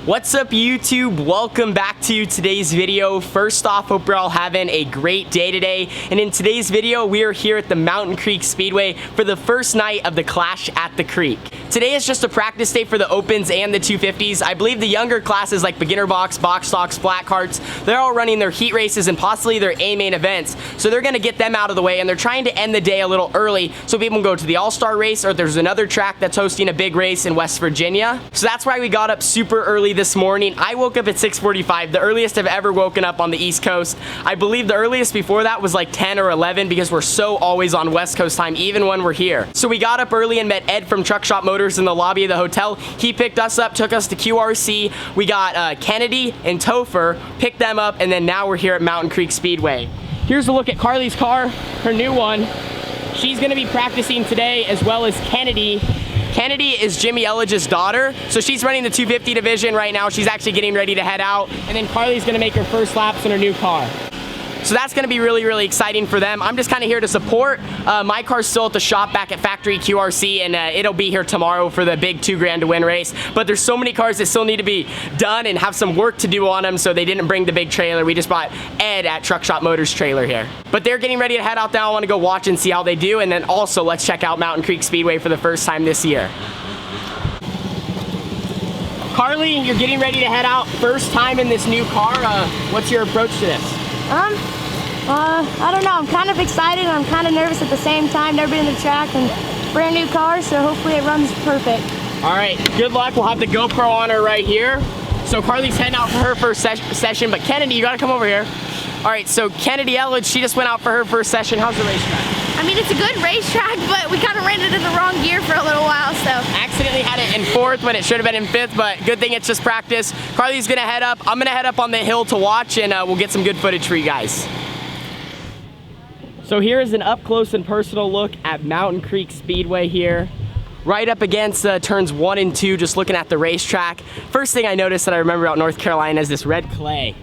What's up YouTube? Welcome back to today's video. First off, hope you're all having a great day today. And in today's video, we are here at the Mountain Creek Speedway for the first night of the Clash at the Creek. Today is just a practice day for the Opens and the 250s. I believe the younger classes like beginner box, box stocks, flat carts, they're all running their heat races and possibly their A main events. So they're gonna get them out of the way and they're trying to end the day a little early so people can go to the All-Star race, or there's another track that's hosting a big race in West Virginia. So that's why we got up super early this morning. I woke up at 6:45, the earliest I've ever woken up on the East Coast. I believe the earliest before that was like 10 or 11 because we're so always on West Coast time, even when we're here. So we got up early and met Ed from Truck Shop Motors in the lobby of the hotel. He picked us up, took us to QRC. We got Kennedy and Topher, picked them up, and then now we're here at Mountain Creek Speedway. Here's a look at Carly's car, her new one. She's gonna be practicing today, as well as Kennedy. Kennedy is Jimmy Elledge's daughter, so she's running the 250 division right now. She's actually getting ready to head out, and then Carly's gonna make her first laps in her new car. So that's gonna be really, really exciting for them. I'm just kind of here to support. My car's still at the shop back at Factory QRC, and it'll be here tomorrow for the big $2 grand to win race. But there's so many cars that still need to be done and have some work to do on them, so they didn't bring the big trailer. We just brought Ed at Truck Shop Motors trailer here. But they're getting ready to head out now. I wanna go watch and see how they do, and then also let's check out Mountain Creek Speedway for the first time this year. Carly, you're getting ready to head out, first time in this new car. What's your approach to this? I don't know. I'm kind of excited and I'm kind of nervous at the same time. Never been in the track and brand new car, so hopefully it runs perfect. All right, good luck. We'll have the GoPro on her right here. So Carly's heading out for her first session, but Kennedy, you gotta come over here. All right, so Kennedy Elledge, she just went out for her first session. How's the racetrack? I mean, it's a good racetrack, but we kind of ran it in the wrong gear for a little while, so. Accidentally had it in fourth when it should have been in fifth, but good thing it's just practice. Carly's gonna head up. I'm gonna head up on the hill to watch, and we'll get some good footage for you guys. So here is an up close and personal look at Mountain Creek Speedway here. Right up against turns 1 and 2, just looking at the racetrack. First thing I noticed that I remember out North Carolina is this red clay.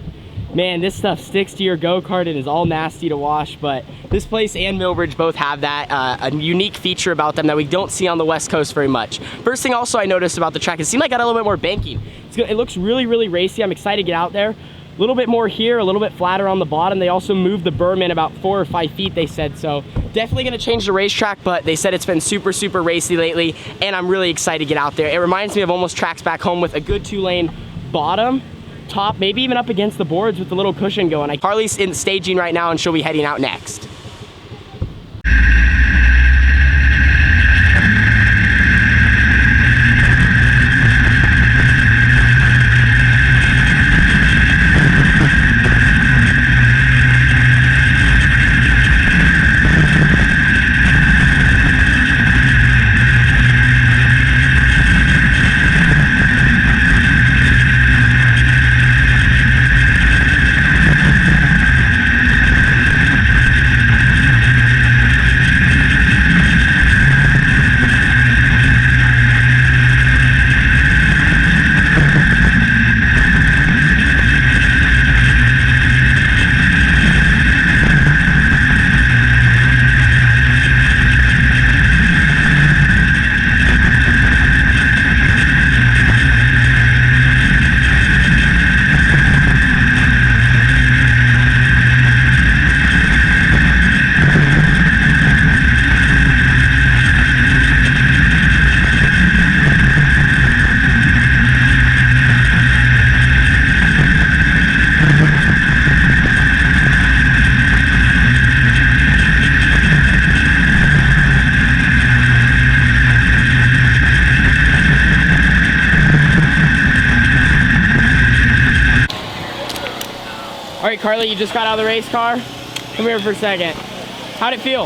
Man, this stuff sticks to your go-kart and is all nasty to wash, but this place and Millbridge both have that, a unique feature about them that we don't see on the West Coast very much. First thing also I noticed about the track, it seemed like it got a little bit more banking. It looks really, really racy. I'm excited to get out there. A little bit more here, a little bit flatter on the bottom. They also moved the berm in about 4 or 5 feet, they said, so definitely gonna change the racetrack, but they said it's been super, super racy lately, and I'm really excited to get out there. It reminds me of almost tracks back home with a good 2-lane bottom, top, maybe even up against the boards with the little cushion going. Carly's in staging right now, and she'll be heading out next. All right, Carly, you just got out of the race car. Come here for a second. How'd it feel?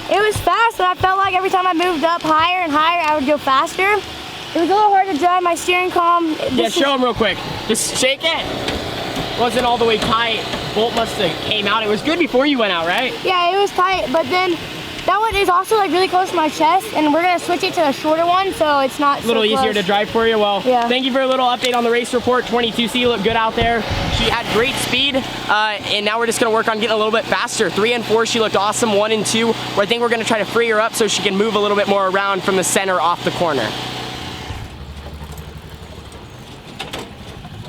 It was fast, and I felt like every time I moved up higher and higher, I would go faster. It was a little hard to drive my steering column. Yeah, show them real quick. Just shake it. Wasn't all the way tight. Bolt must have came out. It was good before you went out, right? Yeah, it was tight, but then that one is also like really close to my chest, and we're gonna switch it to a shorter one, so it's not a little so easier to drive for you. Well, yeah. Thank you for a little update on the race report. 22C looked good out there. She had great speed, and now we're just gonna work on getting a little bit faster. 3 and 4, she looked awesome. 1 and 2, where I think we're gonna try to free her up so she can move a little bit more around from the center off the corner.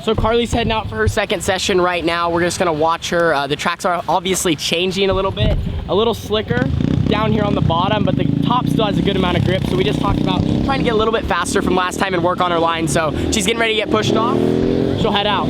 So Carly's heading out for her second session right now. We're just gonna watch her. The tracks are obviously changing a little bit, a little slicker down here on the bottom, but the top still has a good amount of grip. So we just talked about trying to get a little bit faster from last time and work on her line. So she's getting ready to get pushed off. She'll head out.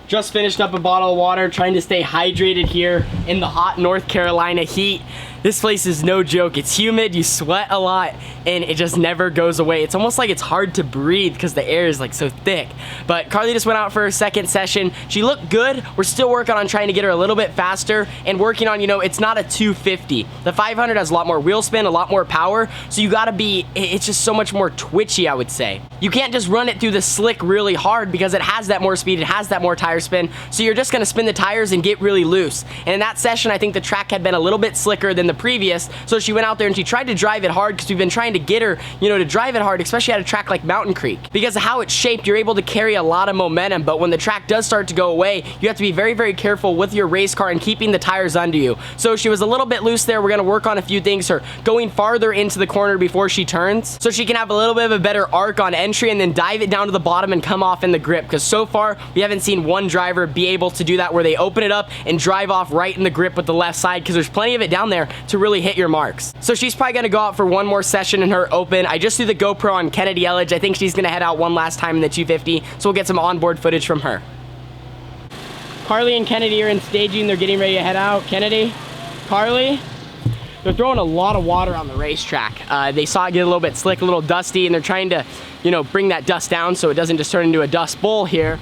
Just finished up a bottle of water, trying to stay hydrated here in the hot North Carolina heat. This place is no joke. It's humid, you sweat a lot, and it just never goes away. It's almost like it's hard to breathe because the air is like so thick. But Carly just went out for her second session. She looked good. We're still working on trying to get her a little bit faster and working on, you know, it's not a 250. The 500 has a lot more wheel spin, a lot more power, so you gotta be, it's just so much more twitchy, I would say. You can't just run it through the slick really hard because it has that more speed, it has that more tire spin, so you're just gonna spin the tires and get really loose. And in that session, I think the track had been a little bit slicker than the previous, so she went out there and she tried to drive it hard because we've been trying to get her, you know, to drive it hard, especially at a track like Mountain Creek. Because of how it's shaped, you're able to carry a lot of momentum, but when the track does start to go away, you have to be very, very careful with your race car and keeping the tires under you. So she was a little bit loose there. We're gonna work on a few things, her going farther into the corner before she turns, so she can have a little bit of a better arc on entry and then dive it down to the bottom and come off in the grip. Because so far, we haven't seen one driver be able to do that where they open it up and drive off right in the grip with the left side, because there's plenty of it down there to really hit your marks. So she's probably gonna go out for one more session in her open. I just threw the GoPro on Kennedy Elledge. I think she's gonna head out one last time in the 250, so we'll get some onboard footage from her. Carly and Kennedy are in staging. They're getting ready to head out. Kennedy, Carly, they're throwing a lot of water on the racetrack. They saw it get a little bit slick, a little dusty, and they're trying to, you know, bring that dust down so it doesn't just turn into a dust bowl here.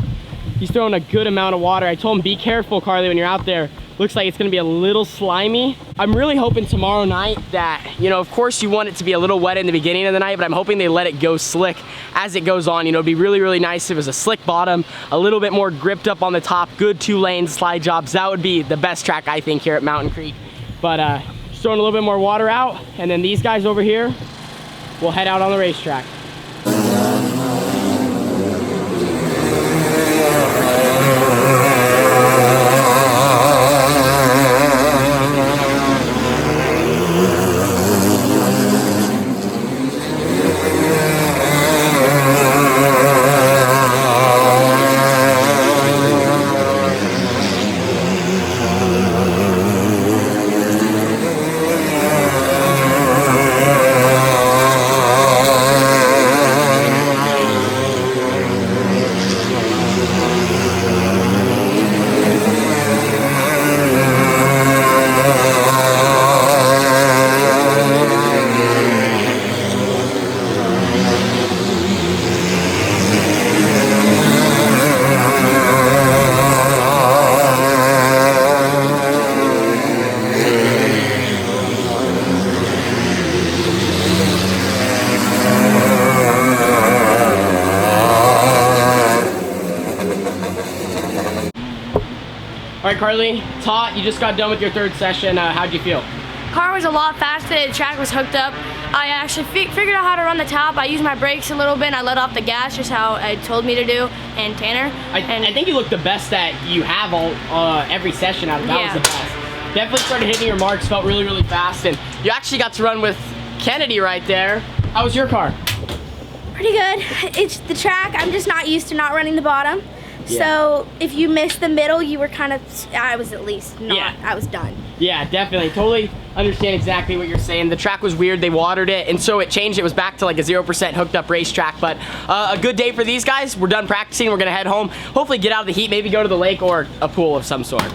He's throwing a good amount of water. I told him, be careful, Carly, when you're out there. Looks like it's gonna be a little slimy. I'm really hoping tomorrow night that, you know, of course you want it to be a little wet in the beginning of the night, but I'm hoping they let it go slick as it goes on. You know, it'd be really, really nice if it was a slick bottom, a little bit more gripped up on the top, good 2-lane slide jobs. That would be the best track, I think, here at Mountain Creek. But just throwing a little bit more water out, and then these guys over here will head out on the racetrack. All right, Carly, Todd, you just got done with your third session. How'd you feel? Car was a lot faster. The track was hooked up. I actually figured out how to run the top. I used my brakes a little bit, and I let off the gas just how it told me to do, and Tanner. I think you looked the best that you have every session out of that. Was the best. Definitely started hitting your marks, felt really, really fast, and you actually got to run with Kennedy right there. How was your car? Pretty good. It's the track. I'm just not used to not running the bottom. Yeah. So if you missed the middle, you were kind of, I was at least not, Yeah. I was done. Yeah, definitely. Totally understand exactly what you're saying. The track was weird. They watered it, and so it changed. It was back to like a 0% hooked up racetrack, but a good day for these guys. We're done practicing. We're going to head home, hopefully get out of the heat, maybe go to the lake or a pool of some sort.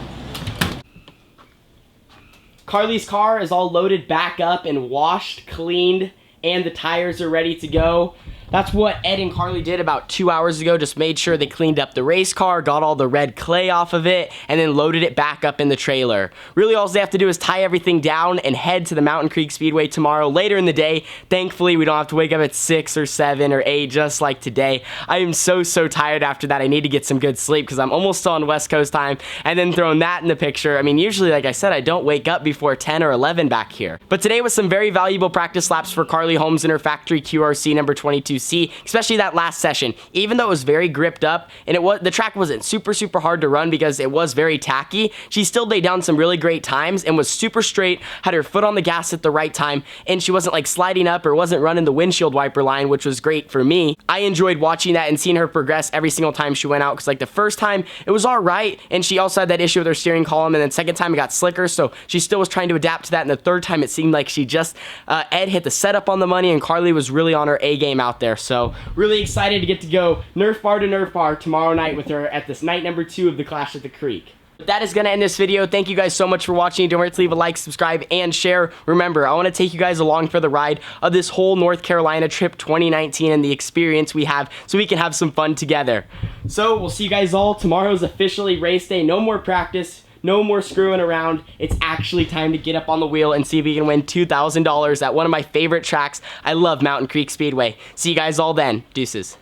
Carly's car is all loaded back up and washed, cleaned, and the tires are ready to go. That's what Ed and Carly did about 2 hours ago. Just made sure they cleaned up the race car, got all the red clay off of it, and then loaded it back up in the trailer. Really, all they have to do is tie everything down and head to the Mountain Creek Speedway tomorrow later in the day. Thankfully, we don't have to wake up at 6 or 7 or 8 just like today. I am so tired after that. I need to get some good sleep because I'm almost still on West Coast time. And then throwing that in the picture, I mean, usually, like I said, I don't wake up before 10 or 11 back here. But today was some very valuable practice laps for Carly Holmes in her factory QRC number 22C, especially that last session. Even though it was very gripped up and the track wasn't super hard to run because it was very tacky, she still laid down some really great times and was super straight, had her foot on the gas at the right time, and she wasn't like sliding up or wasn't running the windshield wiper line, which was great for me. I enjoyed watching that and seeing her progress every single time she went out, because like the first time it was all right, and she also had that issue with her steering column, and then second time it got slicker, so she still was trying to adapt to that, and the third time it seemed like she just Ed hit the setup on the money and Carly was really on her A game out there. So really excited to get to go Nerf bar to Nerf bar tomorrow night with her at this night number 2 of the Clash at the Creek. But that is going to end this video. Thank you guys so much for watching. Don't forget to leave a like, subscribe, and share. Remember, I want to take you guys along for the ride of this whole North Carolina trip 2019 and the experience we have so we can have some fun together. So we'll see you guys all. Tomorrow's officially race day. No more practice. No more screwing around. It's actually time to get up on the wheel and see if we can win $2,000 at one of my favorite tracks. I love Mountain Creek Speedway. See you guys all then. Deuces.